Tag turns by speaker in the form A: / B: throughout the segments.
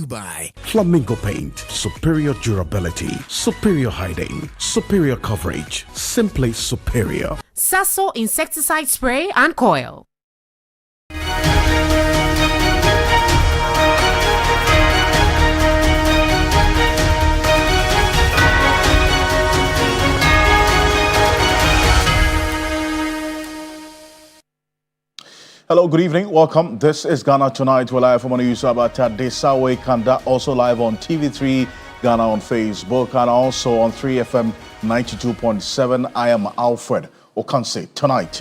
A: by Flamingo Paint. Superior durability, superior hiding, superior coverage, simply superior.
B: Sasso insecticide spray and coil.
C: Hello, good evening. Welcome. This is Ghana Tonight. We're live from Oniyusaba Desawe Kanda, also live on TV3 Ghana on Facebook and also on 3FM 92.7. I am Alfred Ocansey. Tonight,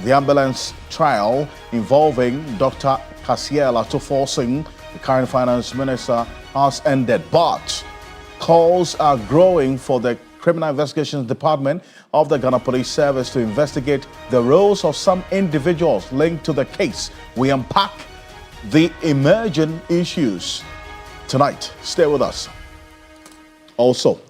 C: the ambulance trial involving Dr. Kasiel Atofo-Singh, the current finance minister, has ended, but calls are growing for the Criminal Investigations Department of the Ghana Police Service to investigate the roles of some individuals linked to the case. We unpack the emerging issues tonight. Stay with us. Also,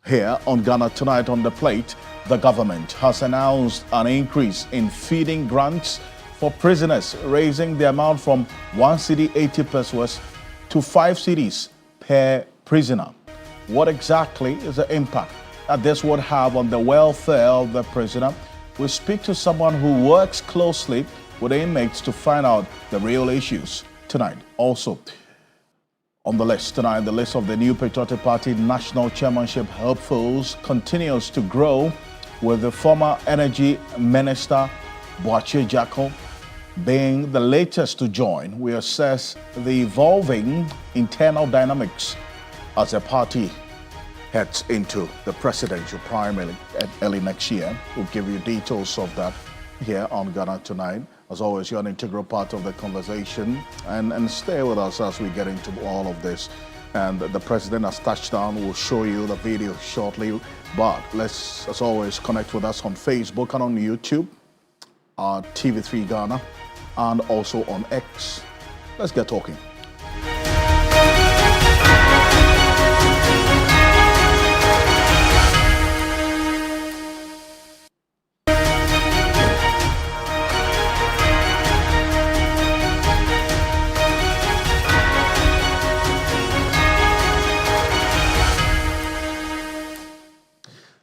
C: here on Ghana Tonight on the plate, the government has announced an increase in feeding grants for prisoners, raising the amount from 1 cedi 80 pesos to 5 cedis per prisoner. What exactly is the impact that this would have on the welfare of the prisoner? We'll speak to someone who works closely with the inmates to find out the real issues tonight. Also, on the list tonight, the list of the new Patriotic Party National Chairmanship hopefuls continues to grow, with the former Energy Minister Boakye Jacko being the latest to join. We assess the evolving internal dynamics as the party heads into the presidential primary early next year. We'll give you details of that here on Ghana Tonight. As always, you're an integral part of the conversation, and stay with us as we get into all of this. And the president has touched down. We'll show you the video shortly, but let's, as always, connect with us on Facebook and on YouTube, TV3 Ghana, and also on X. Let's get talking.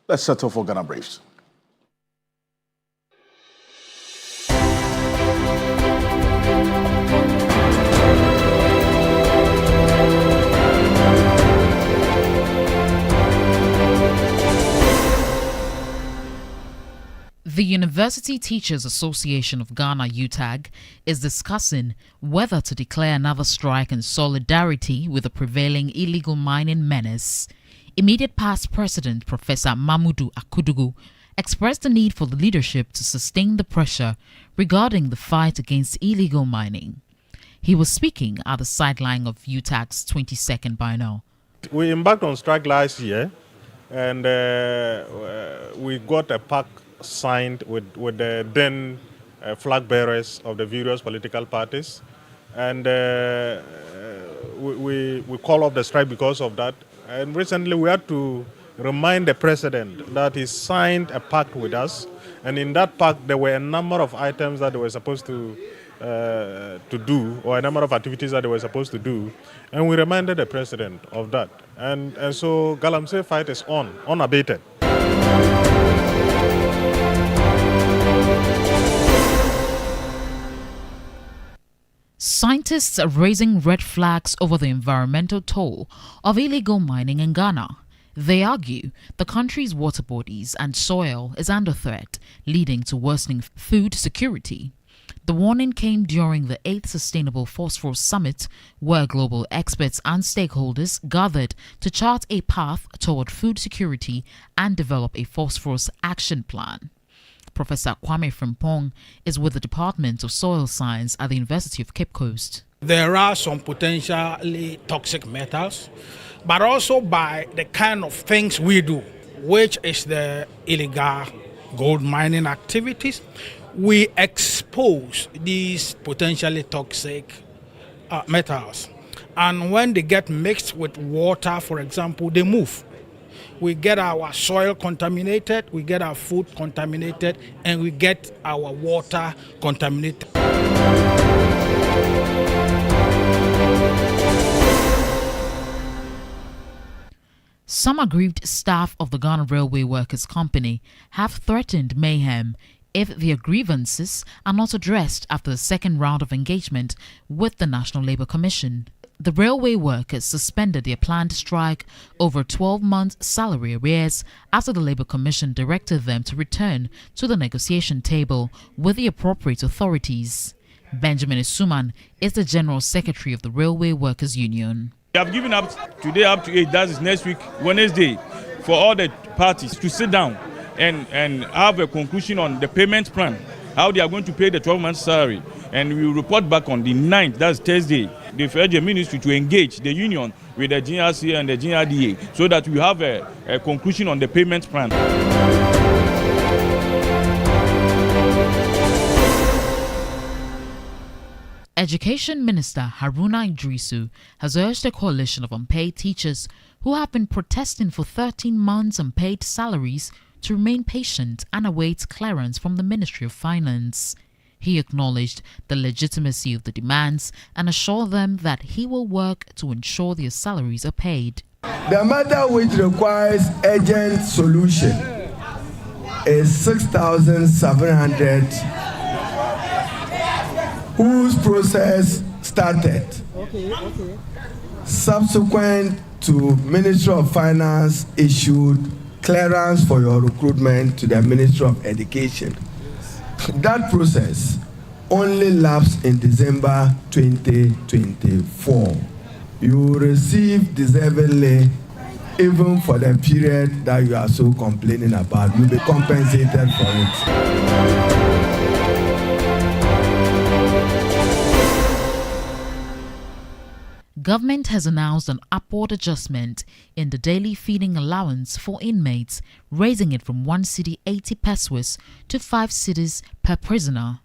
C: Let's settle for Ghana Briefs.
D: The University Teachers Association of Ghana, UTAG, is discussing whether to declare another strike in solidarity with the prevailing illegal mining menace. Immediate past President Professor Mamudu Akudugu expressed the need for the leadership to sustain the pressure regarding the fight against illegal mining. He was speaking at the sideline of UTAG's 22nd biennial.
E: We embarked on strike last year, and we got a pact signed with the then flag bearers of the various political parties, and we call off the strike because of that. And recently we had to remind the president that he signed a pact with us, and in that pact there were a number of items that they were supposed to do, or a number of activities that they were supposed to do, and we reminded the president of that. And so Galamsey fight is unabated.
D: Scientists are raising red flags over the environmental toll of illegal mining in Ghana. They argue the country's water bodies and soil is under threat, leading to worsening food security. The warning came during the 8th Sustainable Phosphorus Summit, where global experts and stakeholders gathered to chart a path toward food security and develop a phosphorus action plan. Professor Kwame Frimpong is with the Department of Soil Science at the University of Cape Coast.
F: There are some potentially toxic metals, but also by the kind of things we do, which is the illegal gold mining activities, we expose these potentially toxic metals. And when they get mixed with water, for example, they move. We get our soil contaminated, we get our food contaminated, and we get our water contaminated.
D: Some aggrieved staff of the Ghana Railway Workers Company have threatened mayhem if their grievances are not addressed after the second round of engagement with the National Labour Commission. The railway workers suspended their planned strike over 12 months' salary arrears after the Labour Commission directed them to return to the negotiation table with the appropriate authorities. Benjamin Isuman is the General Secretary of the Railway Workers Union.
G: We have given up today up to 8, that is next week, Wednesday, for all the parties to sit down and have a conclusion on the payment plan, how they are going to pay the 12 months salary. And we will report back on the 9th, that's Thursday. They've urged the ministry to engage the union with the GRC and the GRDA so that we have a conclusion on the payment plan.
D: Education Minister Haruna Idrisu has urged a coalition of unpaid teachers who have been protesting for 13 months unpaid salaries to remain patient and await clearance from the Ministry of Finance. He acknowledged the legitimacy of the demands and assured them that he will work to ensure their salaries are paid.
H: The matter which requires urgent solution is 6,700 whose process started. Subsequent to Ministry of Finance issued clearance for your recruitment to the Ministry of Education. That process only lapsed in December 2024. You will receive deservedly even for the period that you are so complaining about. You'll be compensated for it.
D: Government has announced an upward adjustment in the daily feeding allowance for inmates, raising it from 1 cedi 80 pesos to 5 cedis per prisoner.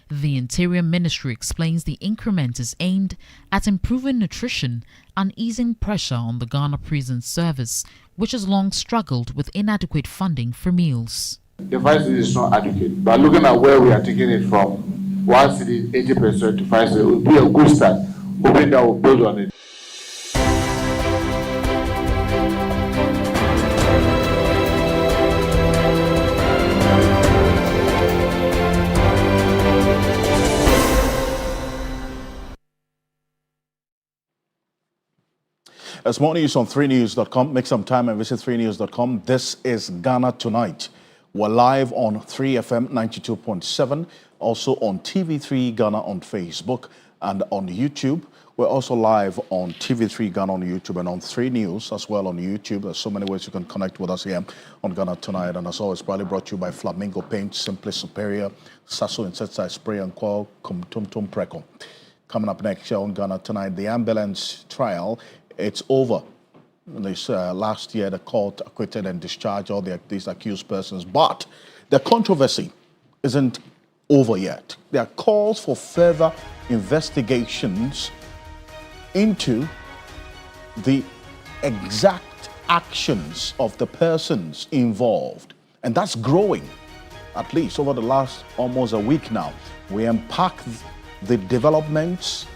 D: The Interior Ministry explains the increment is aimed at improving nutrition and easing pressure on the Ghana Prison Service, which has long struggled with inadequate funding for meals.
I: The 5 cedis is not adequate, but looking at where we are taking it from, 1 cedi 80 pesos to 5 cedis would be a good start. Hoping that will build on it.
C: As more news on 3news.com. Make some time and visit 3news.com. This is Ghana Tonight. We're live on 3FM 92.7, also on TV3 Ghana on Facebook and on YouTube. We're also live on TV3 Ghana on YouTube and on 3 News as well on YouTube. There's so many ways you can connect with us here on Ghana Tonight. And as always, proudly brought to you by Flamingo Paint, Simply Superior, Sasso Insecticide Spray and Coil, Tum Preco. Coming up next here on Ghana Tonight, the ambulance trial, it's over. This last year, the court acquitted and discharged all these accused persons. But the controversy isn't over yet. There are calls for further investigations into the exact actions of the persons involved. And that's growing, at least over the last almost a week now. We unpack the developments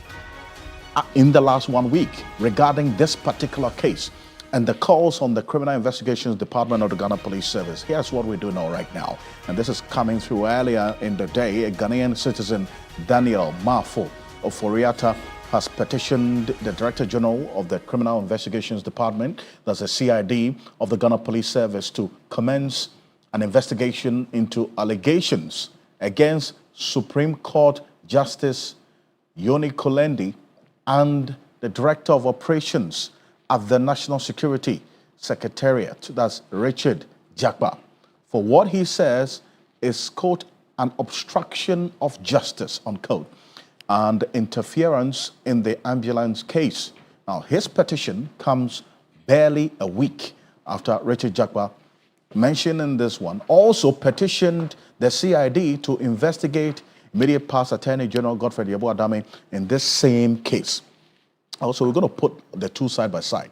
C: in the last 1 week regarding this particular case and the calls on the Criminal Investigations Department of the Ghana Police Service. Here's what we do know right now. And this is coming through earlier in the day. A Ghanaian citizen, Daniel Mafo of Foriata, has petitioned the Director General of the Criminal Investigations Department, that's the CID of the Ghana Police Service, to commence an investigation into allegations against Supreme Court Justice Yoni Kolendi and the Director of Operations at the National Security Secretariat, that's Richard Jakba, for what he says is, quote, an obstruction of justice, unquote, and interference in the ambulance case. Now, his petition comes barely a week after Richard Jakba, mentioned in this one, also petitioned the CID to investigate immediate past Attorney General Godfred Yeboah Dame in this same case. Also, we're going to put the two side by side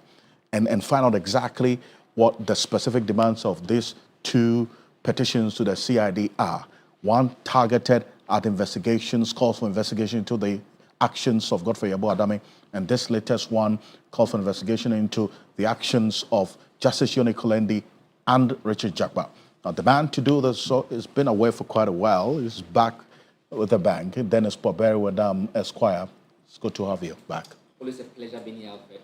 C: and find out exactly what the specific demands of these two petitions to the CID are. One targeted at investigations, calls for investigation into the actions of Godfrey Yabo Adame, and this latest one calls for investigation into the actions of Justice Yoni Kolendi and Richard Jakpa. Now, the man to do this has been away for quite a while. He's back with the bank. Dennis Poberi Wadam Esquire. It's good to have you back.
J: Always a pleasure being here, Alfred.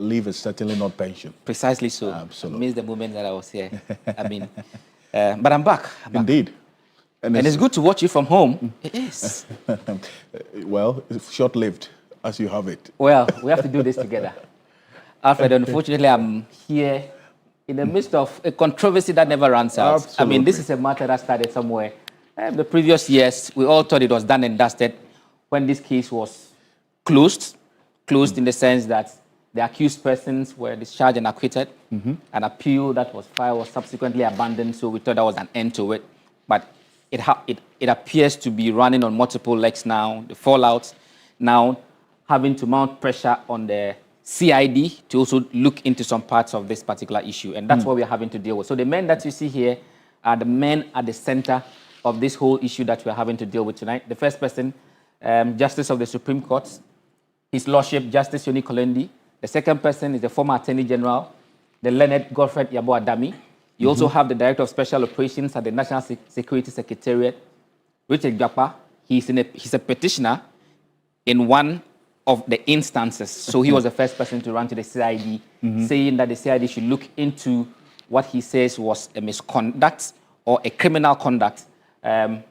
C: Leave is certainly not pension.
J: Precisely so.
C: Absolutely.
J: I missed the moment that I was here. But I'm back.
C: Indeed.
J: And it's good to watch you from home. It is.
C: Well, it's short-lived as you have it.
J: Well, we have to do this together. Alfred, unfortunately, I'm here in the midst of a controversy that never runs out.
C: Absolutely.
J: I mean, this is a matter that started somewhere. The previous years, we all thought it was done and dusted when this case was closed in the sense that the accused persons were discharged and acquitted. An appeal that was filed was subsequently abandoned, so we thought there was an end to it. But it appears to be running on multiple legs now. The fallout now having to mount pressure on the CID to also look into some parts of this particular issue. And that's what we're having to deal with. So the men that you see here are the men at the center of this whole issue that we're having to deal with tonight. The first person, Justice of the Supreme Court, His Lordship Justice Yoni Kolendi. The second person is the former Attorney General, the learned Godfrey Yabo Adame. You also have the Director of Special Operations at the National Security Secretariat, Richard Jakpa. He's a petitioner in one of the instances. So he was the first person to run to the CID, saying that the CID should look into what he says was a misconduct or a criminal conduct in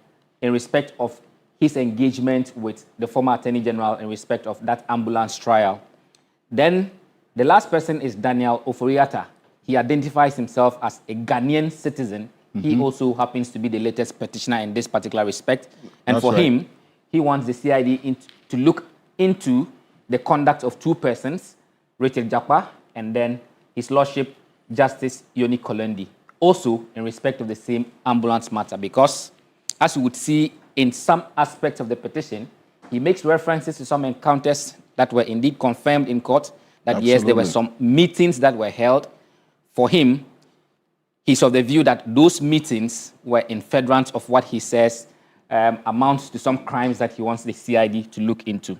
J: respect of his engagement with the former Attorney General in respect of that ambulance trial. Then the last person is Daniel Oforiatta. He identifies himself as a Ghanaian citizen. He also happens to be the latest petitioner in this particular respect. And
C: That's
J: for
C: right.
J: him, he wants the CID to look into the conduct of two persons, Richard Jakpa and then His Lordship Justice Yoni Kolendi, also in respect of the same ambulance matter, because as we would see in some aspects of the petition, he makes references to some encounters that were indeed confirmed in court, that yes, there were some meetings that were held. For him, he's of the view that those meetings were in furtherance of what he says amounts to some crimes that he wants the CID to look into.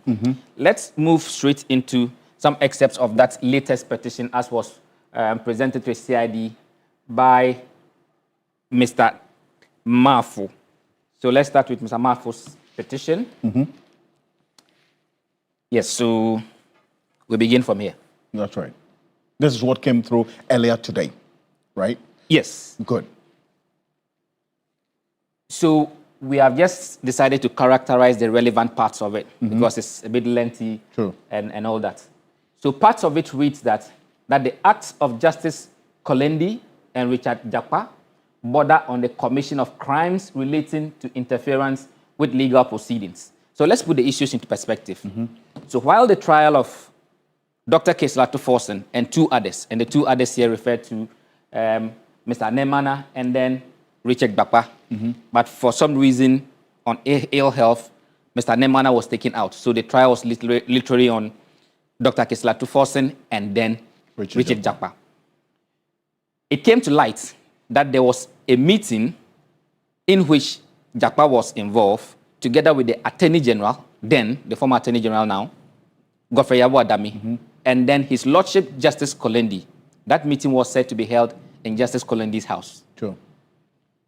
J: Let's move straight into some excerpts of that latest petition as was presented to the CID by Mr. Mafu. So let's start with Mr. Mafu's petition. Yes, so we begin from here.
C: That's right. This is what came through earlier today, right?
J: Yes.
C: Good.
J: So we have just decided to characterize the relevant parts of it because it's a bit lengthy and all that. So parts of it reads that the acts of Justice Kolendi and Richard Jakpa border on the commission of crimes relating to interference with legal proceedings. So let's put the issues into perspective. So while the trial of Dr. Kesla Tuforsen and two others, and the two others here referred to Mr. Nemana and then Richard Jakpa, but for some reason on ill health, Mr. Nemana was taken out. So the trial was literally on Dr. Kesla Tuforsen and then Richard Jakpa. It came to light that there was a meeting in which Jakpa was involved together with the Attorney General, then the former Attorney General now, Godfrey Yabo Adame, and then His Lordship Justice Kolendi. That meeting was said to be held in Justice Kolendi's house.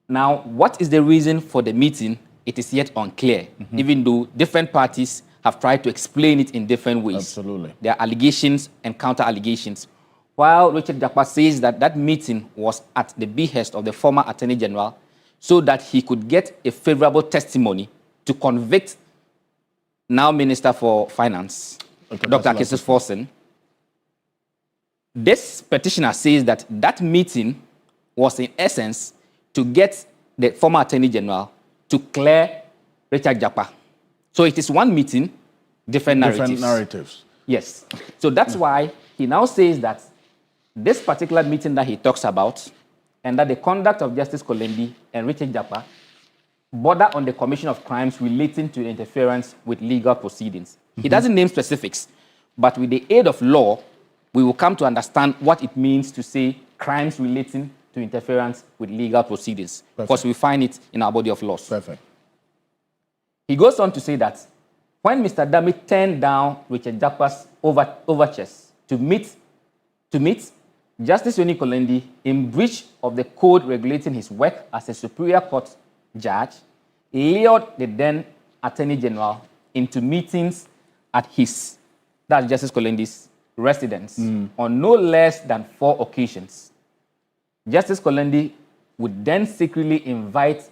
J: Now, what is the reason for the meeting? It is yet unclear, even though different parties have tried to explain it in different ways.
C: Absolutely.
J: There are allegations and counter-allegations. While Richard Jakpa says that that meeting was at the behest of the former Attorney General so that he could get a favorable testimony to convict now Minister for Finance, Dr. Kesla Tuforsen. This petitioner says that that meeting was in essence to get the former Attorney General to clear Richard Jakpa. So it is one meeting, different narratives. Yes. So that's why he now says that this particular meeting that he talks about and that the conduct of Justice Kolendi and Richard Jakpa border on the commission of crimes relating to interference with legal proceedings. He doesn't name specifics, but with the aid of law, we will come to understand what it means to say crimes relating to interference with legal proceedings, because we find it in our body of laws.
C: Perfect.
J: He goes on to say that when Mr. Dami turned down Richard Jakpa's overtures to meet, Justice Yoni Kolendi, in breach of the code regulating his work as a Superior Court judge, lured the then Attorney General into meetings at his, that's Justice Kolendi's, residence on no less than 4 occasions. Justice Kolendi would then secretly invite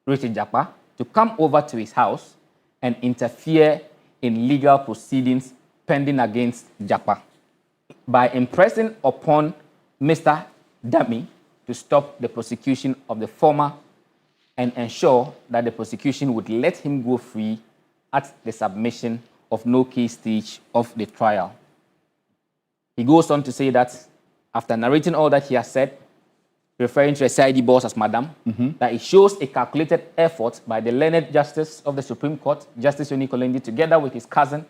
J: Richard Jakpa to come over to his house and interfere in legal proceedings pending against Jakpa by impressing upon Mr. Dami to stop the prosecution of the former and ensure that the prosecution would let him go free at the submission of no case stage of the trial. He goes on to say that after narrating all that he has said, referring to a CID boss as Madam, that it shows a calculated effort by the learned Justice of the Supreme Court, Justice Yoni Kolendi, together with his cousin,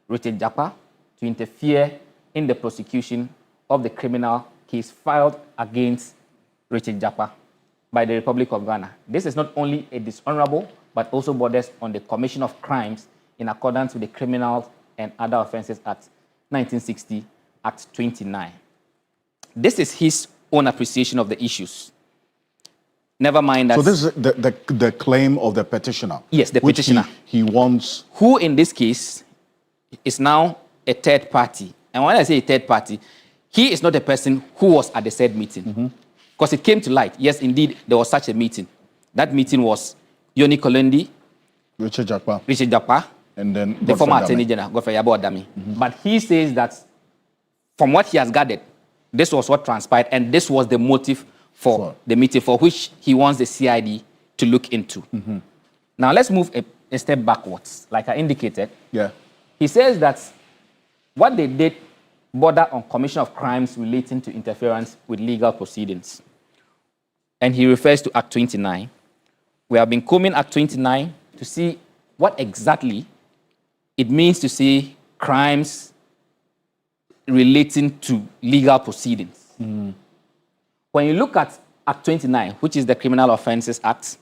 J: Richard Jakpa, to interfere in the prosecution of the criminal case filed against Richard Jakpa by the Republic of Ghana. This is not only a dishonorable, but also borders on the commission of crimes in accordance with the Criminal and Other Offences Act 1960, Act 29. This is his own appreciation of the issues. Never mind that.
C: So this is the claim of the petitioner.
J: Yes, the petitioner.
C: He wants.
J: Who in this case is now a third party. And when I say a third party, he is not a person who was at the said meeting. Because it came to light. Yes, indeed, there was such a meeting. That meeting was Yoni Kolendi,
C: Richard
J: Jakpa,
C: and then
J: the former Attorney General, Godfrey Yabo Adami. But he says that from what he has gathered, this was what transpired, and this was the motive for the meeting, for which he wants the CID to look into. Now, let's move a step backwards. Like I indicated, he says that what they did border on commission of crimes relating to interference with legal proceedings. And he refers to Act 29. We have been combing Act 29 to see what exactly it means to say crimes relating to legal proceedings. When you look at Act 29, which is the Criminal Offences Act,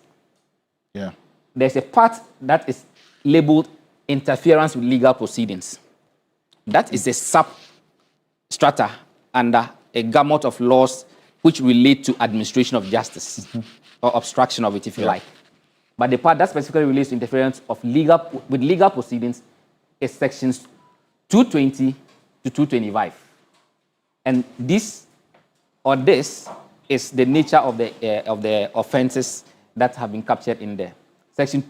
J: there's a part that is labeled interference with legal proceedings. That is a substrata under a gamut of laws which relate to administration of justice or obstruction of it, if you like. But the part that specifically relates to interference with legal proceedings is sections 220 to 225. And this is the nature of the offenses that have been captured in there. Section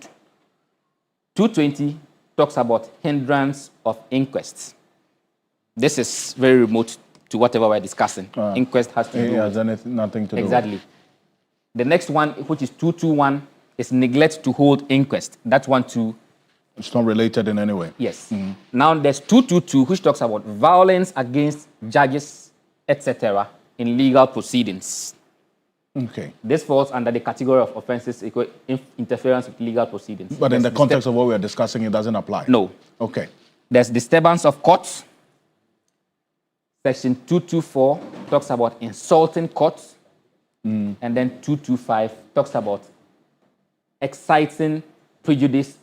J: 220 talks about hindrance of inquests. This is very remote to whatever we're discussing. Inquest has to do with
C: nothing to do.
J: Exactly. The next one, which is 221, is neglect to hold inquest. That one too.
C: It's not related in any way.
J: Yes. Now there's 222, which talks about violence against judges, etc., in legal proceedings.
C: Okay.
J: This falls under the category of offenses interference with legal proceedings.
C: But in the context of what we are discussing, it doesn't apply.
J: No.
C: Okay.
J: There's disturbance of courts. Section 224 talks about insulting courts. And then 225 talks about exciting prejudice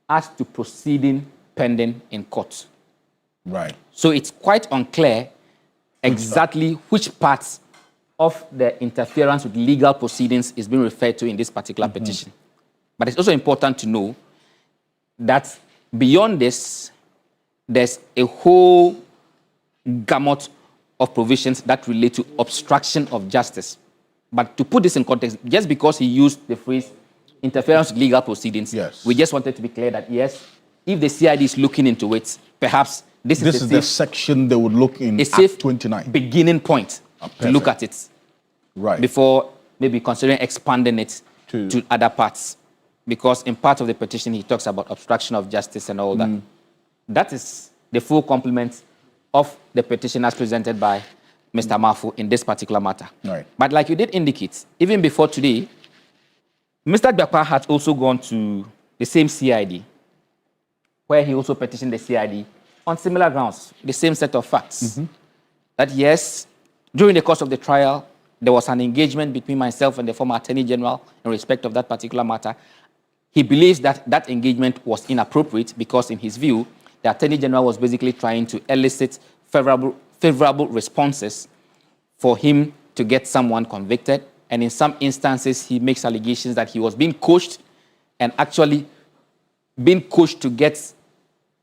J: as to proceeding pending in court.
C: Right.
J: So it's quite unclear exactly which parts of the interference with legal proceedings is being referred to in this particular petition. But it's also important to know that beyond this, there's a whole gamut of provisions that relate to obstruction of justice. But to put this in context, just because he used the phrase interference with legal proceedings, we just wanted to be clear that, yes, if the CID is looking into it, perhaps this is
C: the section they would look in
J: Act
C: 29.
J: Beginning point to look at it.
C: Right.
J: Before maybe considering expanding it to other parts. Because in part of the petition, he talks about obstruction of justice and all that. That is the full complement of the petition as presented by Mr. Mafu in this particular matter.
C: Right.
J: But like you did indicate, even before today, Mr. Jakpa had also gone to the same CID, where he also petitioned the CID on similar grounds, the same set of facts. That yes, during the course of the trial, there was an engagement between myself and the former Attorney General in respect of that particular matter. He believes that that engagement was inappropriate because, in his view, the Attorney General was basically trying to elicit favorable responses for him to get someone convicted. And in some instances, he makes allegations that he was being coached and actually being coached to get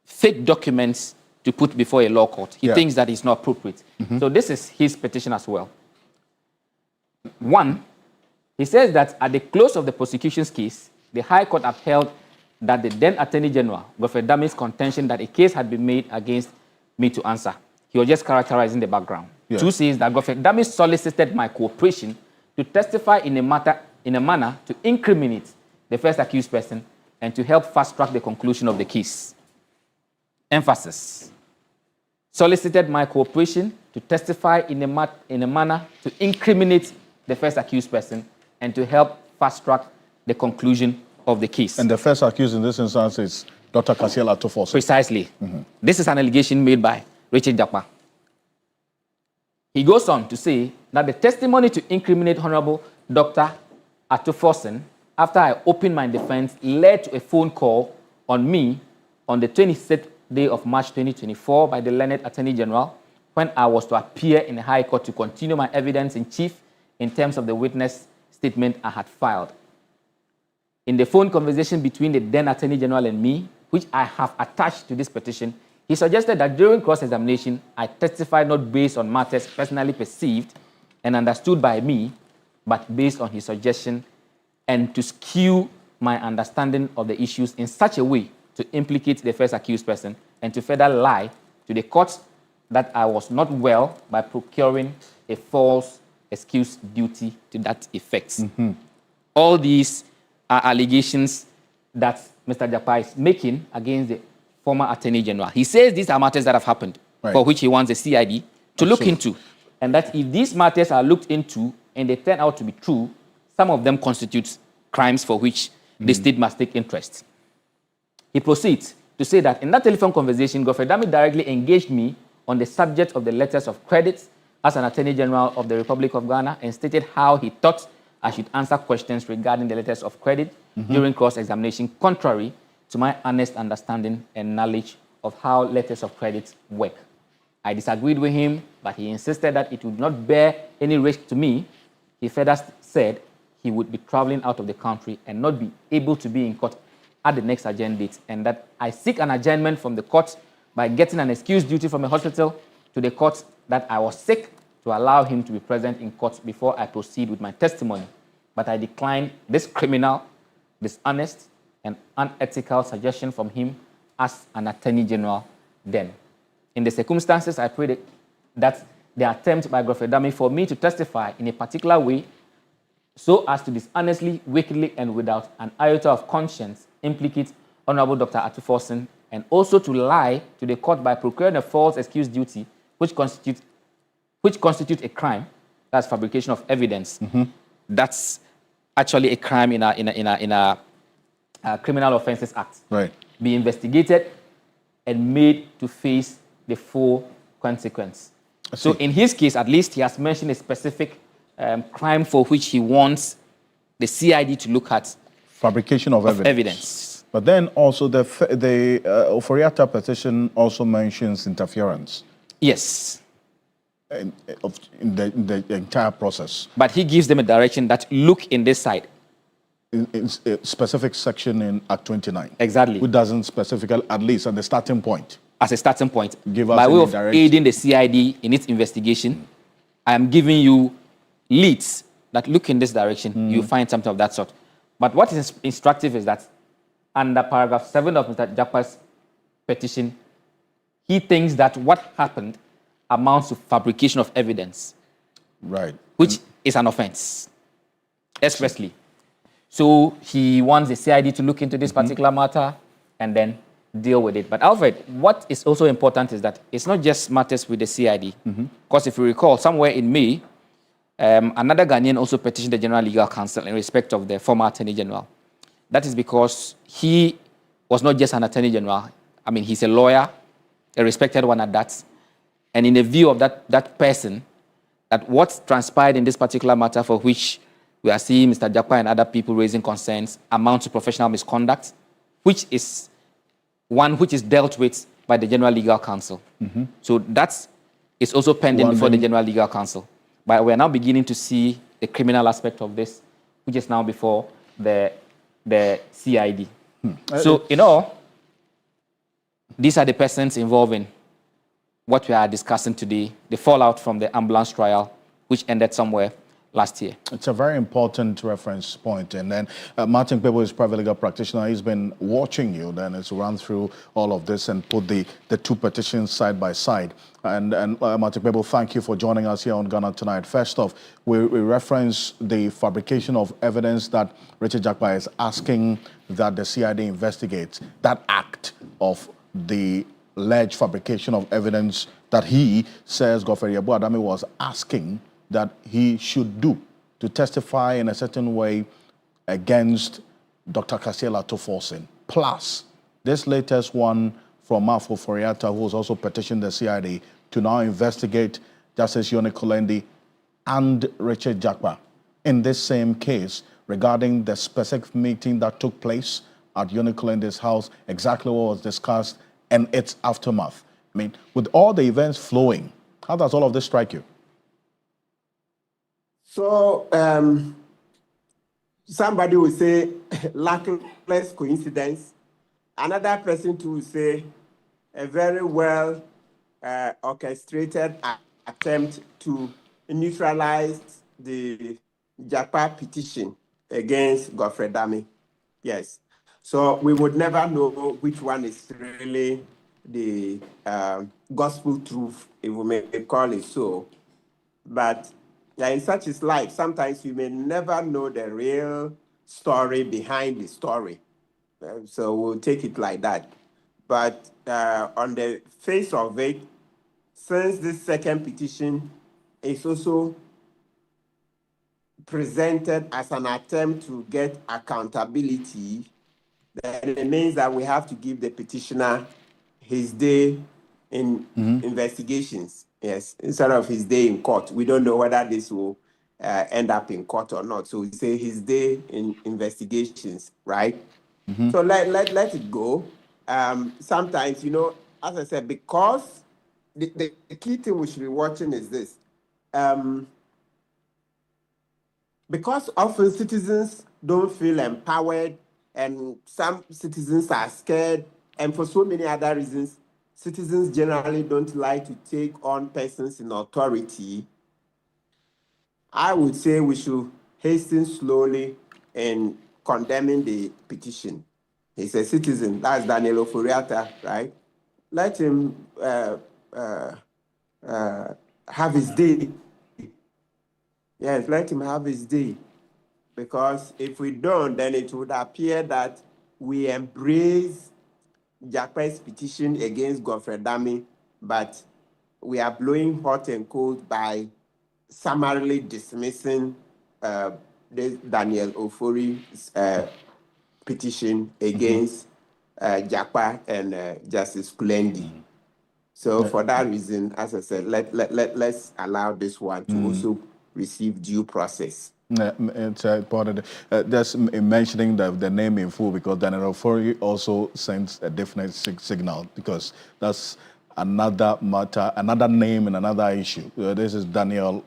J: fake documents to put before a law court. He thinks that is not appropriate. So this is his petition as well. One, he says that at the close of the prosecution's case, the High Court upheld that the then Attorney General, Godfrey Dami's contention that a case had been made against me to answer. He was just characterizing the background. Two says that Godfrey Dami solicited my cooperation to testify in a manner to incriminate the first accused person and to help fast-track the conclusion of the case. Emphasis. Solicited my cooperation to testify in a manner to incriminate the first accused person and to help fast-track the conclusion of the case.
C: And the first accused in this instance is Dr. Kasiel Atufosin.
J: Precisely. This is an allegation made by Richard Jakpa. He goes on to say that the testimony to incriminate Honorable Dr. Atufosin after I opened my defense led to a phone call on me on the 26th day of March 2024 by the learned Attorney General when I was to appear in the High Court to continue my evidence in chief in terms of the witness statement I had filed. In the phone conversation between the then Attorney General and me, which I have attached to this petition, he suggested that during cross-examination, I testified not based on matters personally perceived and understood by me, but based on his suggestion, and to skew my understanding of the issues in such a way to implicate the first accused person and to further lie to the court that I was not well by procuring a false excuse duty to that effect. All these are allegations that Mr. Jakpa is making against the former Attorney General. He says these are matters that have happened, for which he wants the CID to look into, and that if these matters are looked into and they turn out to be true, some of them constitute crimes for which the state must take interest. He proceeds to say that in that telephone conversation, Godfrey Dami directly engaged me on the subject of the letters of credit as an Attorney General of the Republic of Ghana and stated how he thought I should answer questions regarding the letters of credit during cross-examination, contrary to my honest understanding and knowledge of how letters of credit work. I disagreed with him, but he insisted that it would not bear any risk to me. He further said he would be traveling out of the country and not be able to be in court at the next adjourned date, and that I seek an adjournment from the court by getting an excuse duty from a hospital to the court that I was sick to allow him to be present in court before I proceed with my testimony. But I declined this criminal, dishonest, and unethical suggestion from him as an Attorney General then. In the circumstances, I pray that the attempt by Godfrey Dami for me to testify in a particular way so as to dishonestly, wickedly, and without an iota of conscience implicate Honorable Dr. Atufosin, and also to lie to the court by procuring a false excuse duty, which constitutes a crime. That's fabrication of evidence. That's actually a crime in a Criminal Offences Act.
C: Right.
J: Be investigated and made to face the full consequence. So in his case, at least, he has mentioned a specific crime for which he wants the CID to look at.
C: Fabrication of evidence. But then also the Oforiatta petition also mentions interference.
J: Yes.
C: In the entire process.
J: But he gives them a direction that look in this side.
C: In a specific section in Act 29.
J: Exactly.
C: Which doesn't specifically, at least at the starting point.
J: As a starting point.
C: Give us
J: by way of
C: direction.
J: aiding the CID in its investigation, I am giving you leads that look in this direction. You find something of that sort. But what is instructive is that under paragraph 7 of Mr. Jakpa's petition, he thinks that what happened amounts to fabrication of evidence.
C: Right.
J: Which is an offense, expressly. So he wants the CID to look into this particular matter and then deal with it. But Alfred, what is also important is that it's not just matters with the CID. Because if you recall, somewhere in May, another Ghanaian also petitioned the General Legal Counsel in respect of the former Attorney General. That is because he was not just an Attorney General. I mean, he's a lawyer, a respected one at that. And in the view of that person, that what transpired in this particular matter for which we are seeing Mr. Jakpa and other people raising concerns amount to professional misconduct, which is one which is dealt with by the General Legal Counsel. So that is also pending before the General Legal Counsel. But we are now beginning to see the criminal aspect of this, which is now before the CID. So, in all, these are the persons involved in what we are discussing today, the fallout from the ambulance trial, which ended somewhere last year.
C: It's a very important reference point. And then Martin Pebo is a private legal practitioner. He's been watching you, then has run through all of this and put the two petitions side by side. And Martin Pebo, thank you for joining us here on Ghana Tonight. First off, we reference the fabrication of evidence that Richard Jakpa is asking that the CID investigates. That act of the alleged fabrication of evidence that he says Godfrey Yeboah-Adame was asking that he should do to testify in a certain way against Dr. Kasiela Toforsin. Plus, this latest one from Mafo Foriata, who has also petitioned the CID to now investigate Justice Yoni Kulendi and Richard Jakpa in this same case regarding the specific meeting that took place at Yoni Kulendi's house, exactly what was discussed and its aftermath. I mean, with all the events flowing, how does all of this strike you?
K: So, somebody will say, luckless coincidence. Another person too will say, a very well orchestrated attempt to neutralize the Jakpa petition against Godfrey Dame. Yes. So we would never know which one is really the gospel truth, if we may call it so. But in such is life, sometimes you may never know the real story behind the story. So we'll take it like that. But on the face of it, since this second petition is also presented as an attempt to get accountability, then it means that we have to give the petitioner his day in investigations. Yes, instead of his day in court. We don't know whether this will end up in court or not. So we say his day in investigations, right? So let it go. Sometimes, you know, as I said, because the key thing we should be watching is this. Because often citizens don't feel empowered and some citizens are scared, and for so many other reasons, citizens generally don't like to take on persons in authority. I would say we should hasten slowly in condemning the petition. He's a citizen, that's Daniel Oforiatta, right? Let him have his day. Yes, let him have his day. Because if we don't, then it would appear that we embrace Jakpa's petition against Godfrey Dame, but we are blowing hot and cold by summarily dismissing this Daniel Ofori's petition against Jakpa and Justice Kulendi. So for that reason, as I said, let's allow this one to also receive due process.
C: It's important. Just mentioning the name in full, because Daniel Ofori also sends a definite signal, because that's another matter, another name and another issue. This is Daniel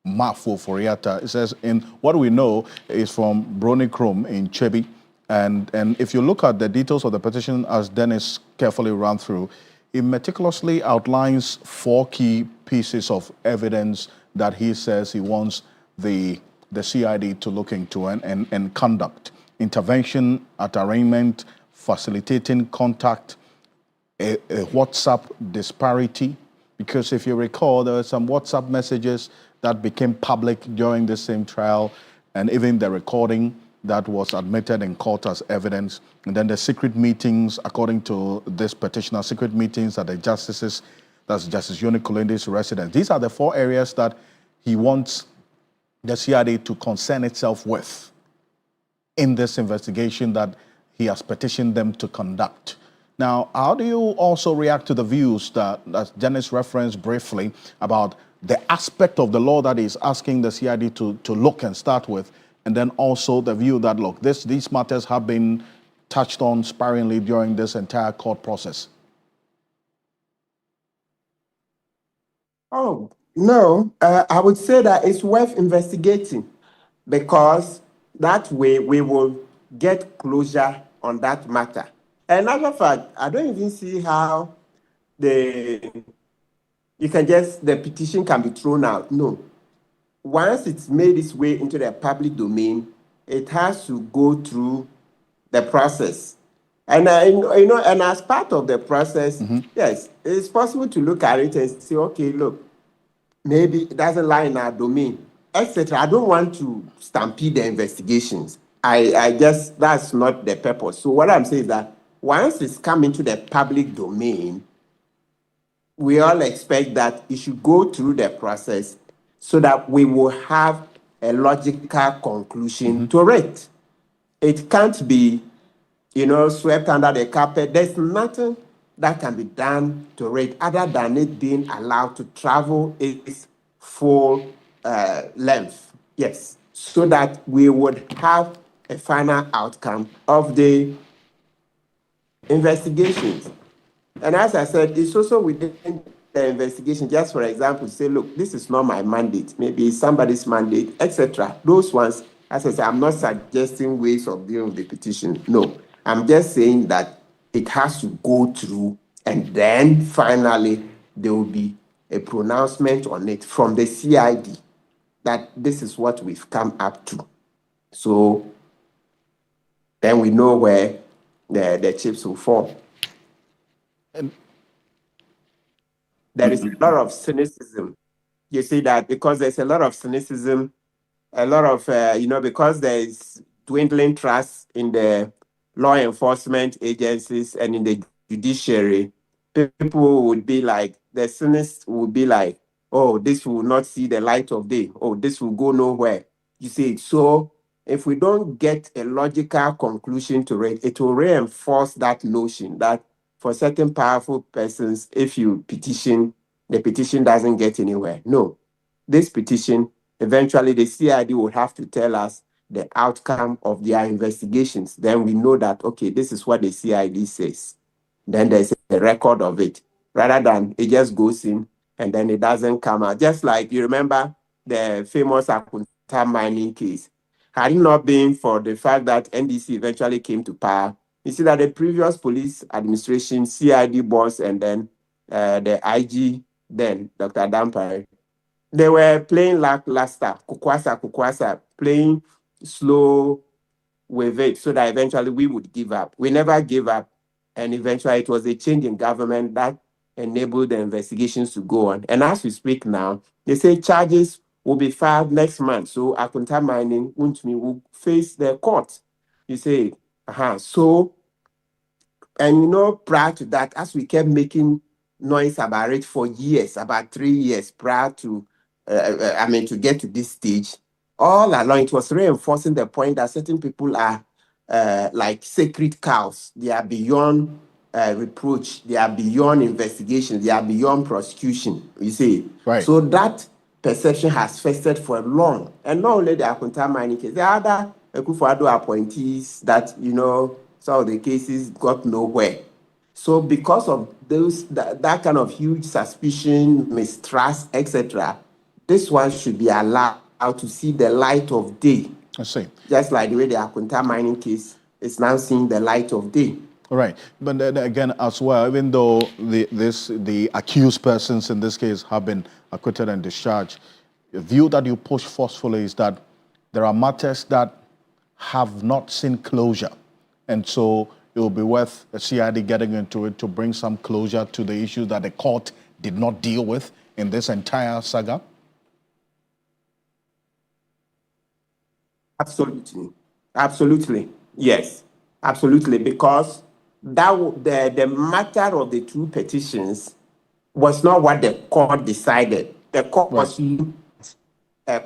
C: Mafo Foriata. It says, in what we know is from Brony Chrome in Chebi. And if you look at the details of the petition, as Dennis carefully ran through, it meticulously outlines 4 key pieces of evidence that he says he wants the CID to look into and conduct: intervention at arraignment, facilitating contact, a WhatsApp disparity, because if you recall, there were some WhatsApp messages that became public during the same trial, and even the recording that was admitted in court as evidence, and then the secret meetings, according to this petitioner, secret meetings at the justices, that's Justice Yoni Kulendi's residence. These are the 4 areas that he wants the CID to concern itself with in this investigation that he has petitioned them to conduct. Now, how do you also react to the views that Dennis referenced briefly about the aspect of the law that is asking the CID to look and start with, and then also the view that, look, these matters have been touched on sparingly during this entire court process?
K: Oh, no, I would say that it's worth investigating, because that way we will get closure on that matter. And as a matter of fact, I don't even see how the petition can be thrown out. No. Once it's made its way into the public domain, it has to go through the process. And and as part of the process, yes, it's possible to look at it and say, okay, look, maybe it doesn't lie in our domain, etc. I don't want to stampede the investigations. I guess that's not the purpose. So what I'm saying is that once it's come into the public domain, we all expect that it should go through the process so that we will have a logical conclusion to it. It can't be, swept under the carpet. There's nothing that can be done to it other than it being allowed to travel its full length. Yes, so that we would have a final outcome of the investigations. And as I said, it's also within the investigation, just for example, say, look, this is not my mandate, maybe it's somebody's mandate, etc. Those ones, as I said, I'm not suggesting ways of dealing with the petition. No, I'm just saying that it has to go through, and then finally there will be a pronouncement on it from the CID that this is what we've come up to. So then we know where the chips will fall. There is a lot of cynicism. You see that because there's a lot of cynicism, a lot of, because there is dwindling trust in the law enforcement agencies and in the judiciary, people would be like, the cynics would be like, oh, this will not see the light of day. Oh, this will go nowhere. You see, so if we don't get a logical conclusion to it, it will reinforce that notion that for certain powerful persons, if you petition, the petition doesn't get anywhere. No, this petition, eventually the CID will have to tell us the outcome of their investigations. Then we know that, okay, this is what the CID says. Then there's a record of it, rather than it just goes in and then it doesn't come out. Just like you remember the famous Akunta mining case. Had it not been for the fact that NDC eventually came to power, you see that the previous police administration, CID boss, and then the IG, then Dr. Dampare, they were playing lackluster, kukwasa, playing slow with it so that eventually we would give up. We never gave up. And eventually it was a change in government that enabled the investigations to go on. And as we speak now, they say charges will be filed next month. So Akunta Mining will face the court. You say, so, and prior to that, as we kept making noise about it for years, about 3 years prior to, to get to this stage, all along it was reinforcing the point that certain people are like sacred cows. They are beyond reproach. They are beyond investigation. They are beyond prosecution. You see,
C: right?
K: So that perception has festered for long, and not only the Akunta Mining case, there are other Akufo-Addo appointees that some of the cases got nowhere. So because of those that kind of huge suspicion, mistrust, etc., this one should be allowed to see the light of day.
C: I see.
K: Just like the way the Akunta Mining case is now seeing the light of day.
C: All right. But then again, as well, even though the accused persons in this case have been acquitted and discharged, the view that you push forcefully is that there are matters that have not seen closure. And so it will be worth the CID getting into it to bring some closure to the issues that the court did not deal with in this entire saga.
K: Absolutely. Yes, absolutely. Because the matter of the two petitions was not what the court decided. The court was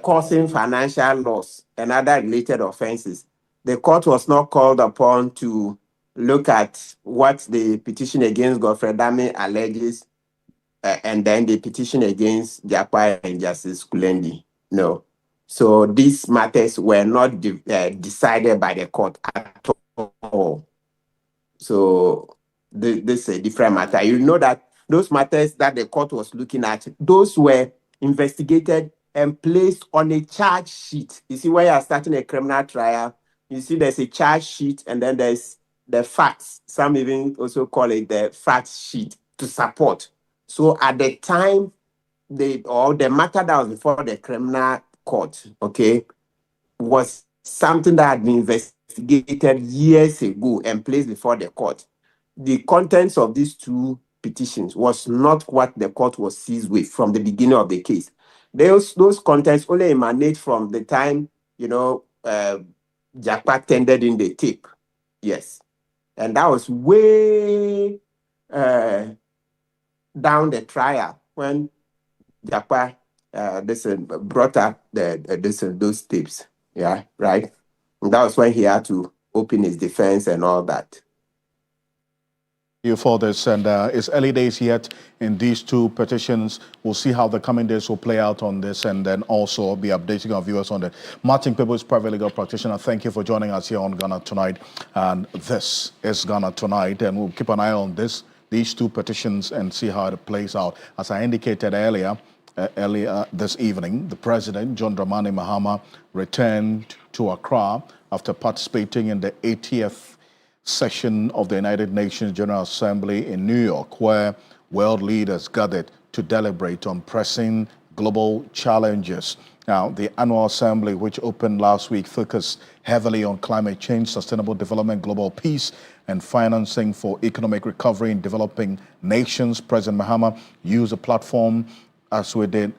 K: causing financial loss and other related offenses. The court was not called upon to look at what the petition against Godfrey Dame alleges and then the petition against Jakpa and Justice Kulendi. No. So these matters were not decided by the court at all. So this is a different matter. You know that those matters that the court was looking at, those were investigated and placed on a charge sheet. You see, when you are starting a criminal trial, you see there's a charge sheet and then there's the facts. Some even also call it the fact sheet to support. So at the time, the matter that was before the criminal court, okay, was something that had been investigated years ago and placed before the court. The contents of these two petitions was not what the court was seized with from the beginning of the case. Those contents only emanate from the time, Jakpa tendered in the tape. Yes. And that was way down the trial when Jakpa brought up those tapes. Yeah, right. And that was when he had to open his defense and all that.
C: You for this, and it's early days yet in these two petitions. We'll see how the coming days will play out on this, and then also be updating our viewers on it. Martin Peoples, private legal practitioner, thank you for joining us here on Ghana Tonight. And this is Ghana Tonight, and we'll keep an eye on these two petitions and see how it plays out. As I indicated earlier this evening, the President, John Dramani Mahama, returned to Accra after participating in the 80th session of the United Nations General Assembly in New York, where world leaders gathered to deliberate on pressing global challenges. Now, the annual assembly, which opened last week, focused heavily on climate change, sustainable development, global peace, and financing for economic recovery in developing nations. President Mahama used a platform, as we did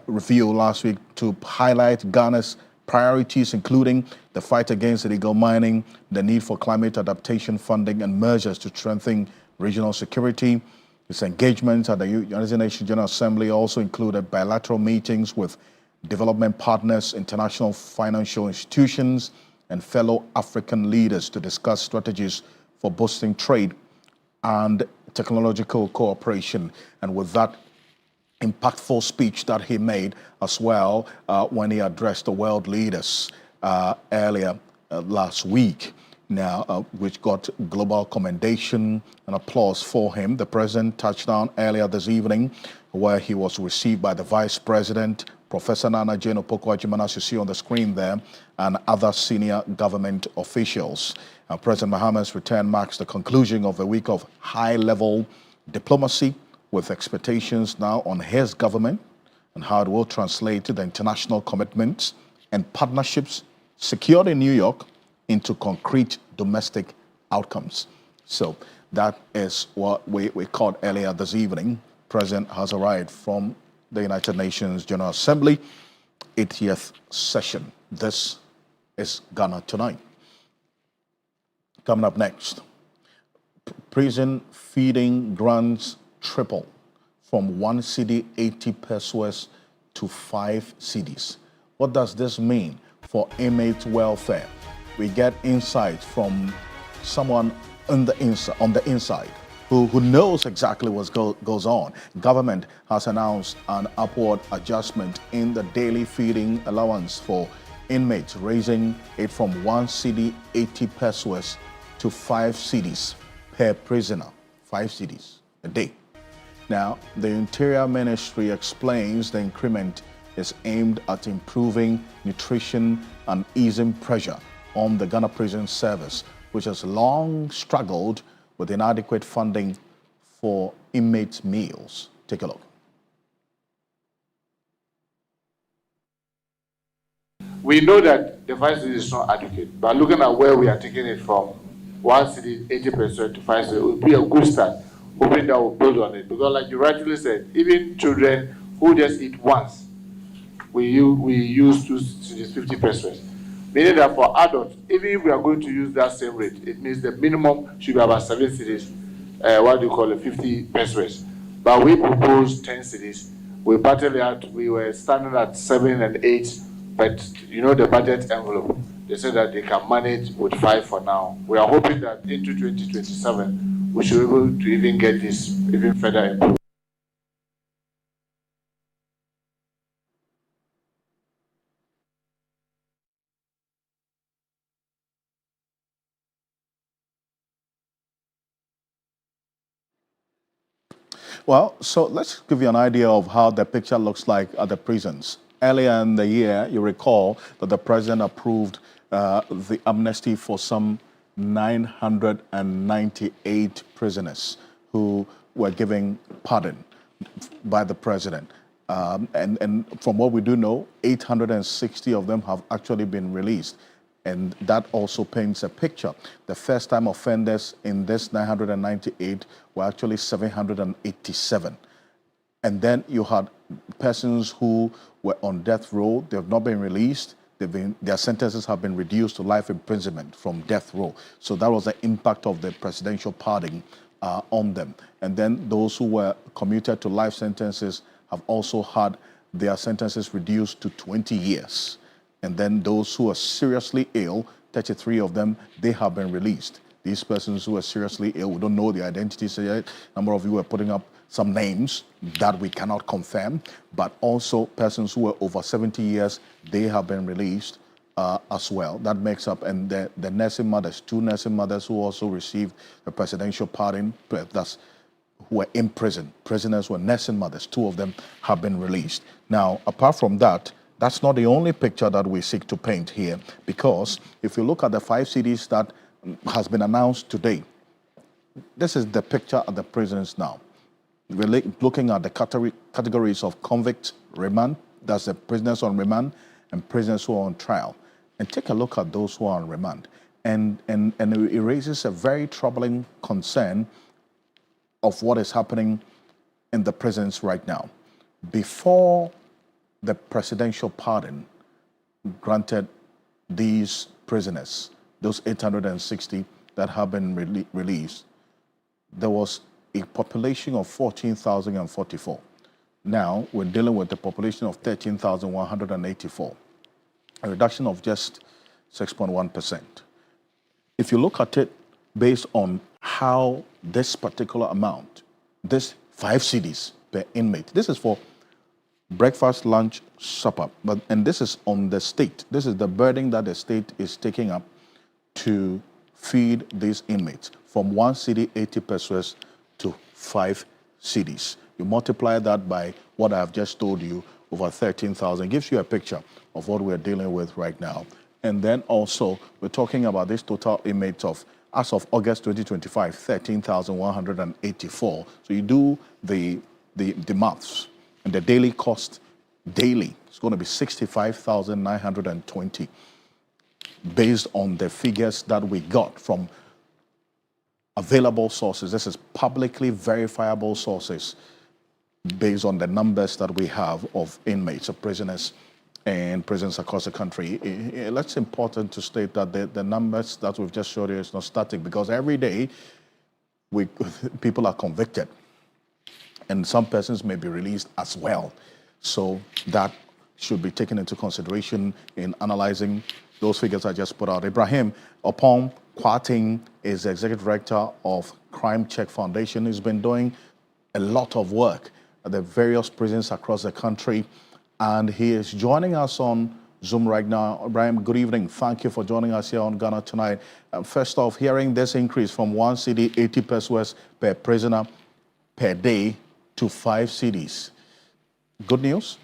C: review last week, to highlight Ghana's priorities, including the fight against illegal mining, the need for climate adaptation funding, and measures to strengthen regional security. His engagement at the United Nations General Assembly also included bilateral meetings with development partners, international financial institutions, and fellow African leaders to discuss strategies for boosting trade and technological cooperation. And with that impactful speech that he made as well when he addressed the world leaders earlier last week, now which got global commendation and applause for him. The president touched on earlier this evening, where he was received by the vice president, Professor Nana Jane Opoku-Agyeman, as you see on the screen there, and other senior government officials. President Mahama's return marks the conclusion of a week of high-level diplomacy, with expectations now on his government and how it will translate to the international commitments and partnerships secured in New York into concrete domestic outcomes. So that is what we caught earlier this evening. President has arrived from the United Nations General Assembly, 80th session. This is Ghana Tonight. Coming up next, prison feeding grants triple from 1 cedi 80 pesos to 5 cedis. What does this mean for inmate welfare? We get insight from someone on the inside who knows exactly what goes on. Government has announced an upward adjustment in the daily feeding allowance for inmates, raising it from 1 cedi 80 pesos to 5 cedis per prisoner, 5 cedis a day. Now, the Interior Ministry explains the increment is aimed at improving nutrition and easing pressure on the Ghana Prison Service, which has long struggled with inadequate funding for inmates' meals. Take a look.
I: We know that the 5 cedi is not adequate, but looking at where we are taking it from, 1 cedi 80% to 5 cedi would be a good start. Hoping that will build on it, because like you rightly said, even children who just eat once, we use 2 cedis 50 pesos. Meaning that for adults, even if we are going to use that same rate, it means the minimum should be about 7 cedis, 50 pesos. But we proposed 10 cedis. We were standing at 7 and 8, but you know the budget envelope. They said that they can manage with 5 for now. We are hoping that into 2027, we should be able to even get this even further improved.
C: Well, so let's give you an idea of how the picture looks like at the prisons. Earlier in the year, you recall that the president approved the amnesty for some 998 prisoners who were given pardon by the president. And from what we do know, 860 of them have actually been released. And that also paints a picture. The first-time offenders in this 998 were actually 787. And then you had persons who were on death row. They have not been released. Their sentences have been reduced to life imprisonment from death row. So that was the impact of the presidential pardon on them. And then those who were commuted to life sentences have also had their sentences reduced to 20 years. And then those who are seriously ill, 33 of them, they have been released. These persons who are seriously ill, we don't know their identities yet. A number of you are putting up some names that we cannot confirm, but also persons who are over 70 years, they have been released as well. That makes up, and the nursing mothers, 2 nursing mothers who also received the presidential pardon, that's who were in prison. Prisoners were nursing mothers. 2 of them have been released. Now, apart from that, that's not the only picture that we seek to paint here, because if you look at the 5 cities that has been announced today, this is the picture at the prisons now. We're looking at the categories of convict, remand, that's the prisoners on remand, and prisoners who are on trial. And take a look at those who are on remand. And it raises a very troubling concern of what is happening in the prisons right now. Before the presidential pardon granted these prisoners, those 860 that have been released, there was a population of 14,044. Now we're dealing with a population of 13,184, a reduction of just 6.1%. If you look at it based on how this particular amount, this 5 cedis per inmate, this is for breakfast, lunch, supper, and this is on the state. This is the burden that the state is taking up to feed these inmates, from 1 cedi 80 pesos to 5 cedis. You multiply that by what I have just told you, over 13,000, gives you a picture of what we're dealing with right now. And then also, we're talking about this total inmates of, as of August 2025, 13,184. So you do the maths, and the daily cost daily is going to be 65,920 based on the figures that we got from available sources. This is publicly verifiable sources based on the numbers that we have of inmates, of prisoners and prisons across the country. It's important to state that the numbers that we've just showed you is not static, because every day people are convicted and some persons may be released as well. So that should be taken into consideration in analyzing those figures I just put out. Ibrahim Opon Kwating is the Executive Director of Crime Check Foundation. He's been doing a lot of work at the various prisons across the country, and he is joining us on Zoom right now. Ibrahim, good evening. Thank you for joining us here on Ghana Tonight. First off, hearing this increase from 1 cedi 80 pesos per prisoner per day to 5 cedis. Good news?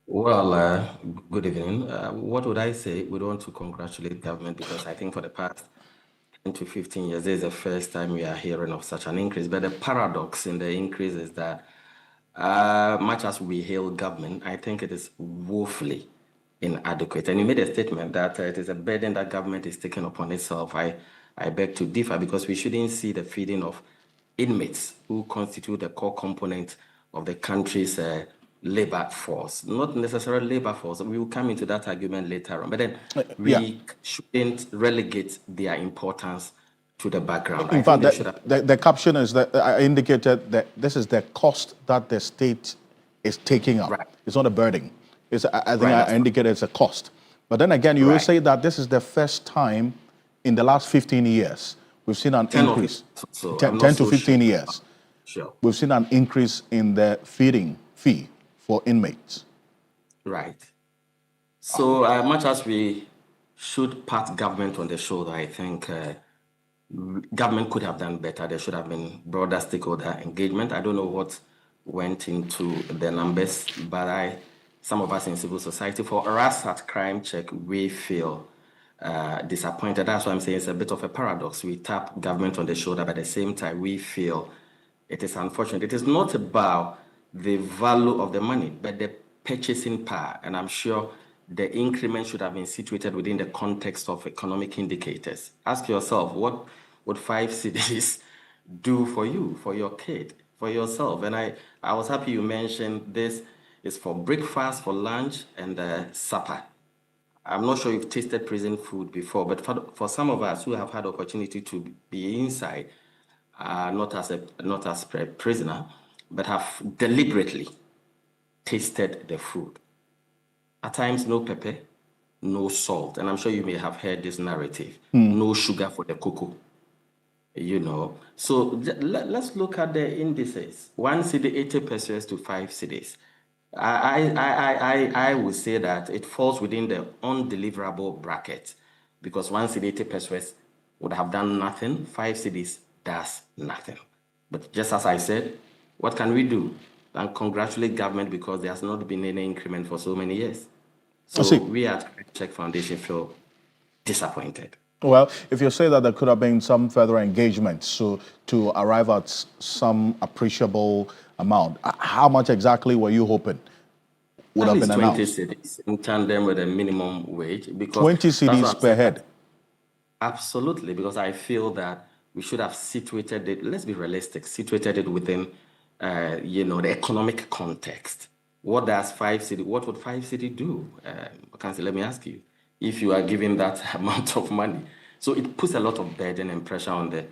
L: Well, good evening. What would I say? We want to congratulate government, because I think for the past 10 to 15 years, this is the first time we are hearing of such an increase. But the paradox in the increase is that much as we hail government, I think it is woefully inadequate. And you made a statement that it is a burden that government is taking upon itself. I beg to differ, because we shouldn't see the feeding of inmates who constitute the core component of the country's labor force, not necessarily labor force. We will come into that argument later on. But then we shouldn't relegate their importance to the background.
C: In fact, the caption is that I indicated that this is the cost that the state is taking up. Right. It's not a burden. I think I indicated it's a cost. But then again, you will say that this is the first time in the last 15 years we've seen an increase. 10 to 15 years.
L: Sure.
C: We've seen an increase in the feeding fee for inmates.
L: Right. So much as we should pat government on the shoulder, I think Government could have done better. There should have been broader stakeholder engagement. I don't know what went into the numbers, but some of us in civil society, for us at Crime Check, we feel disappointed. That's why I'm saying it's a bit of a paradox. We tap government on the shoulder, but at the same time, we feel it is unfortunate. It is not about the value of the money, but the purchasing power. And I'm sure the increment should have been situated within the context of economic indicators. Ask yourself, what would 5 cities do for you, for your kid, for yourself? And I was happy you mentioned this is for breakfast, for lunch, and supper. I'm not sure you've tasted prison food before, but for some of us who have had opportunity to be inside, not as a prisoner, but have deliberately tasted the food. At times, no pepper, no salt. And I'm sure you may have heard this narrative. No sugar for the cocoa. So let's look at the indices. 1 cedi, 80 pesos to 5 cedis. I would say that it falls within the undeliverable bracket, because 1 cedi, 80 pesos would have done nothing. 5 cedis does nothing. But just as I said, what can we do? And congratulate government, because there has not been any increment for so many years. So we at Check Foundation feel disappointed.
C: Well, if you say that there could have been some further engagement to arrive at some appreciable amount, how much exactly were you hoping would have been announced?
L: 20 cedis in tandem with a minimum wage. Because
C: 20 cedis per head?
L: Absolutely, because I feel that we should have situated it, let's be realistic, situated it within, the economic context. What would 5 cedi do? Ocansey, let me ask you. If you are given that amount of money. So it puts a lot of burden and pressure on the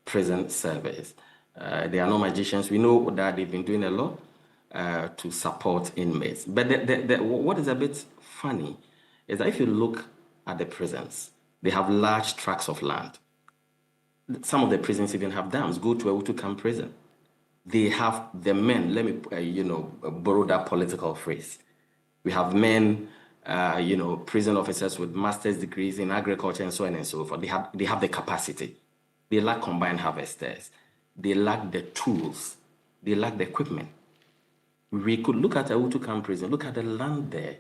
L: prison service. They are no magicians. We know that they've been doing a lot to support inmates. But what is a bit funny is that if you look at the prisons, they have large tracts of land. Some of the prisons even have dams. Go to a Utukam prison. They have the men, let me, borrow that political phrase. We have men, prison officers with master's degrees in agriculture and so on and so forth. They have the capacity. They lack combined harvesters. They lack the tools. They lack the equipment. We could look at a Utukam prison, look at the land there.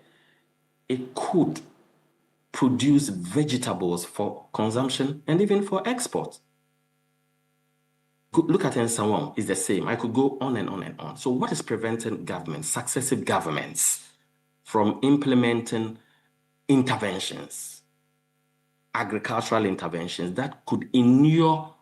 L: It could produce vegetables for consumption and even for export. Look at Nsawam, it's the same. I could go on and on and on. So what is preventing governments, successive governments, from implementing interventions, agricultural interventions that could inure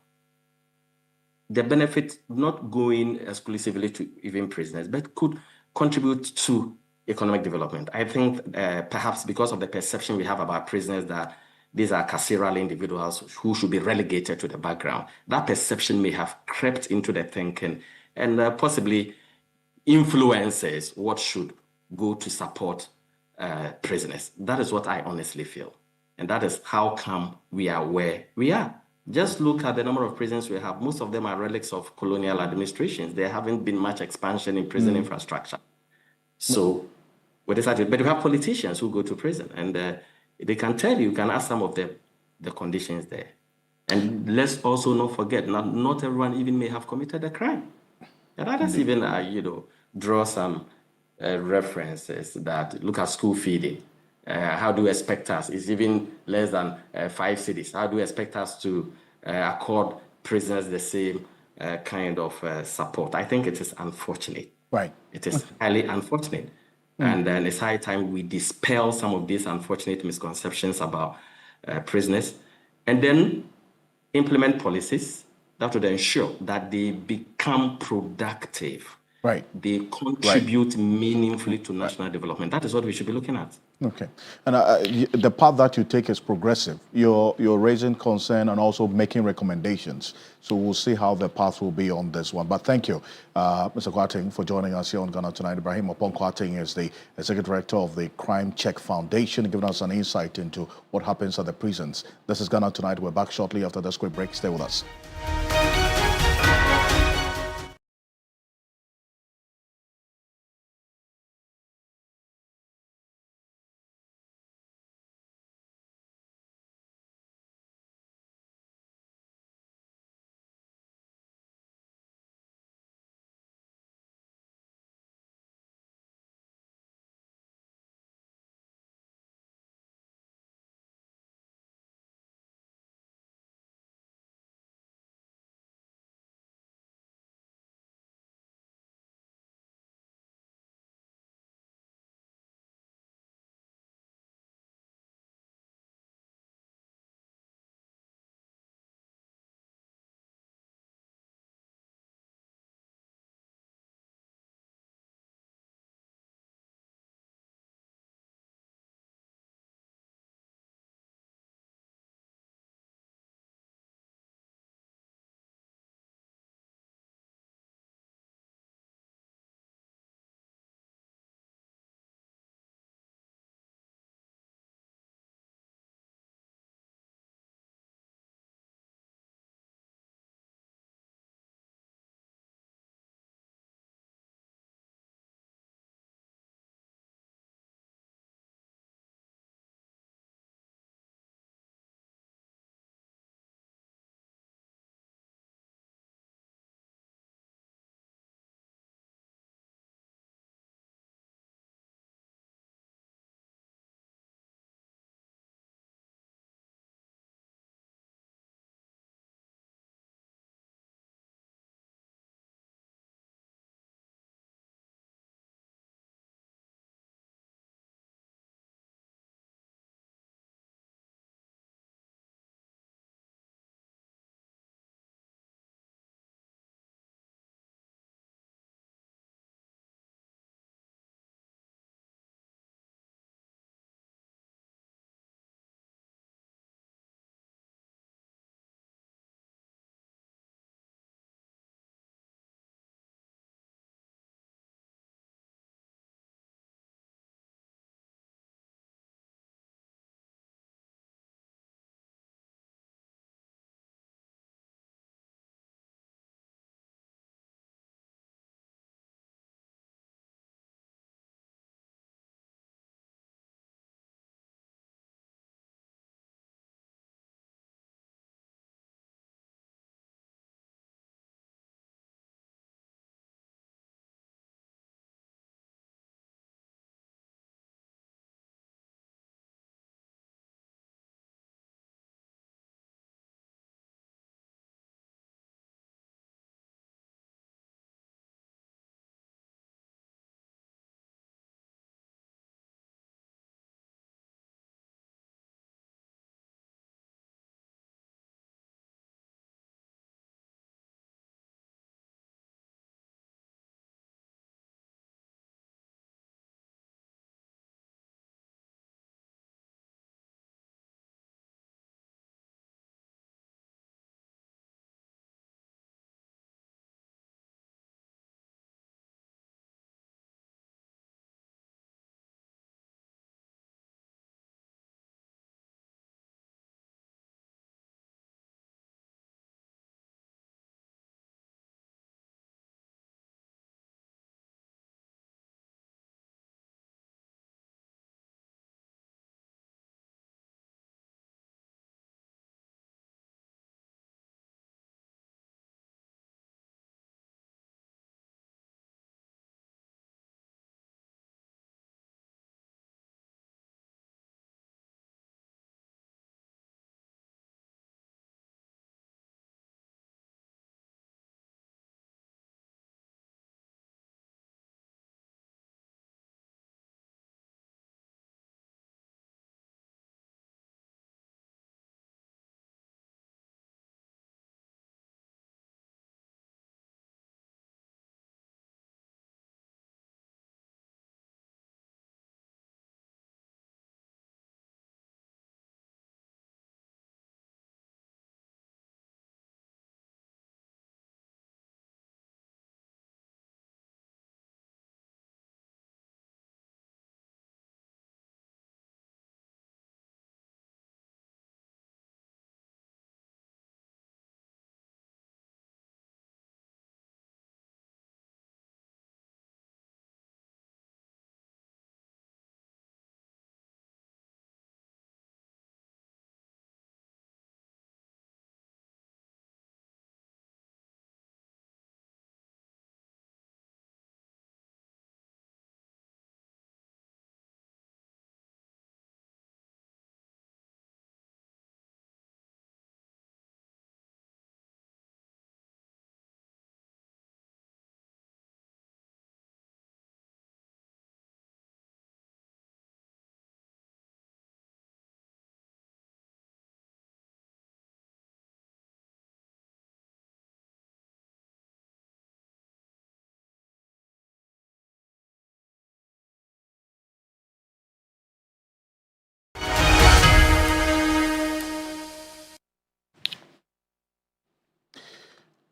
L: the benefit, not going exclusively to even prisoners, but could contribute to economic development? I think perhaps because of the perception we have about prisoners that these are carceral individuals who should be relegated to the background, that perception may have crept into the thinking and possibly influences what should go to support prisoners. That is what I honestly feel. And that is how come we are where we are. Just look at the number of prisons we have. Most of them are relics of colonial administrations. There haven't been much expansion in prison infrastructure. So, but you have politicians who go to prison, and they can tell you, can ask some of the conditions there. And let's also not forget, not everyone even may have committed a crime. And others even, draw some references that look at school feeding. How do you expect us? It's even less than 5 cedis. How do you expect us to accord prisoners the same kind of support? I think it is unfortunate.
C: Right.
L: It is highly unfortunate. And then it's high time we dispel some of these unfortunate misconceptions about prisoners, and then implement policies that would ensure that they become productive.
C: Right.
L: They contribute meaningfully to national development. That is what we should be looking at.
C: Okay. And the path that you take is progressive. You're raising concern and also making recommendations. So we'll see how the path will be on this one. But thank you, Mr. Kwarteng, for joining us here on Ghana Tonight. Ibrahim Opon Kwarteng is the Executive Director of the Crime Check Foundation, giving us an insight into what happens at the prisons. This is Ghana Tonight. We're back shortly after this quick break. Stay with us.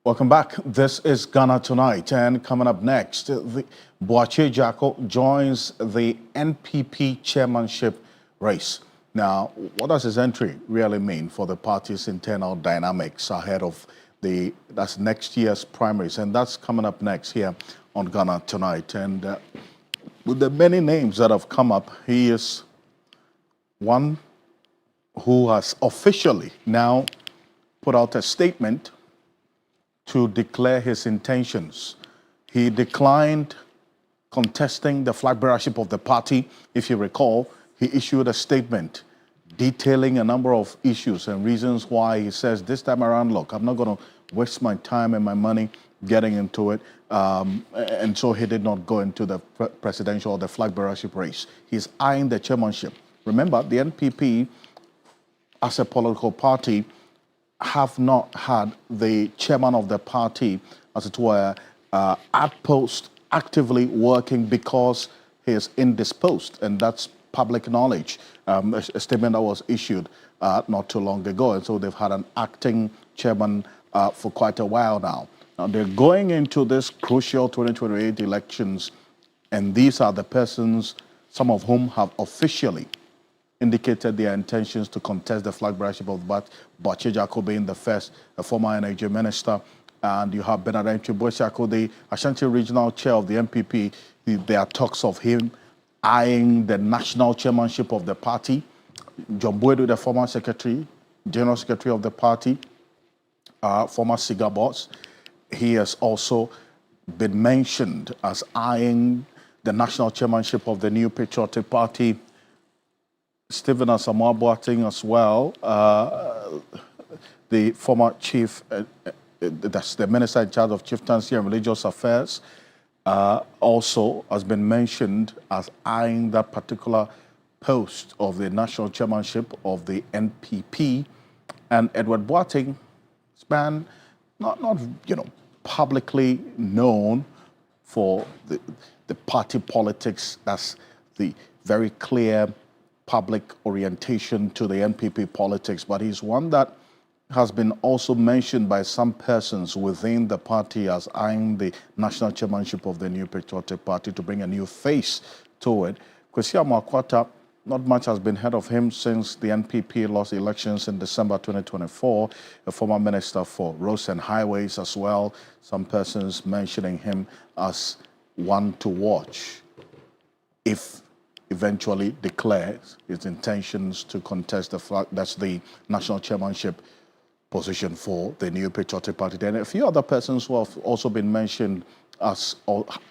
C: Welcome back. This is Ghana Tonight, and coming up next, Boakye Jacko joins the NPP chairmanship race. Now, what does his entry really mean for the party's internal dynamics ahead of that's next year's primaries? And that's coming up next here on Ghana Tonight. And with the many names that have come up, he is one who has officially now put out a statement to declare his intentions. He declined contesting the flag bearership of the party. If you recall, he issued a statement detailing a number of issues and reasons why he says this time around, look, I'm not going to waste my time and my money getting into it. And so he did not go into the presidential or the flag bearership race. He's eyeing the chairmanship. Remember, the NPP, as a political party, have not had the chairman of the party, as it were, at post actively working because he is indisposed, and that's public knowledge. A statement that was issued not too long ago, and so they've had an acting chairman for quite a while now. Now they're going into this crucial 2028 elections, and these are the persons, some of whom have officially indicated their intentions to contest the flag bearership of Boakye Jacko being the first, a former energy minister. And you have Bernard Boakye, the Ashanti regional chair of the NPP. There are talks of him eyeing the national chairmanship of the party. John Boedu, the former secretary, general secretary of the party, former SIGA boss, he has also been mentioned as eyeing the national chairmanship of the New Patriotic Party. Stephen Asamoah Boateng as well, the former chief, that's the minister in charge of chieftaincy and religious affairs, also has been mentioned as eyeing that particular post of the national chairmanship of the NPP. And Edward Boateng has been not publicly known for the party politics. That's the very clear public orientation to the NPP politics, but he's one that has been also mentioned by some persons within the party as eyeing the national chairmanship of the New Patriotic Party to bring a new face to it. Kwesi Amoakwata, not much has been heard of him since the NPP lost elections in December 2024, a former minister for roads and highways as well. Some persons mentioning him as one to watch if eventually declares his intentions to contest the flag, that's the national chairmanship position for the New Patriotic Party. Then a few other persons who have also been mentioned as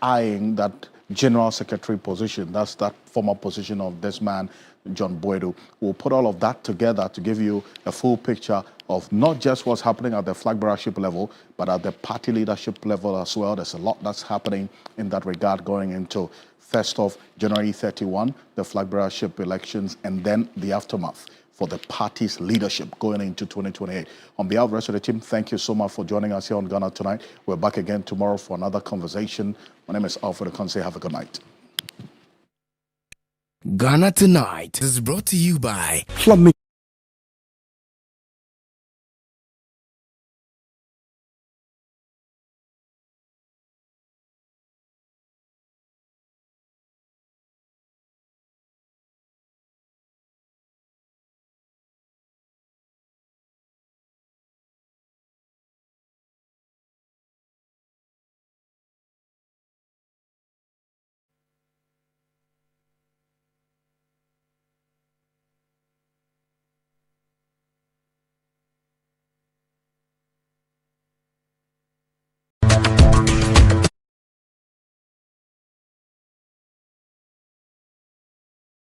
C: eyeing that general secretary position. That's that former position of this man, John Boedu. We'll put all of that together to give you a full picture of not just what's happening at the flag bearership level, but at the party leadership level as well. There's a lot that's happening in that regard going into first of January 31, the flag bearership elections, and then the aftermath for the party's leadership going into 2028. On behalf of the rest of the team, thank you so much for joining us here on Ghana Tonight. We're back again tomorrow for another conversation. My name is Alfred Ocansey. Have a good night.
M: Ghana Tonight is brought to you by
A: Flamingo.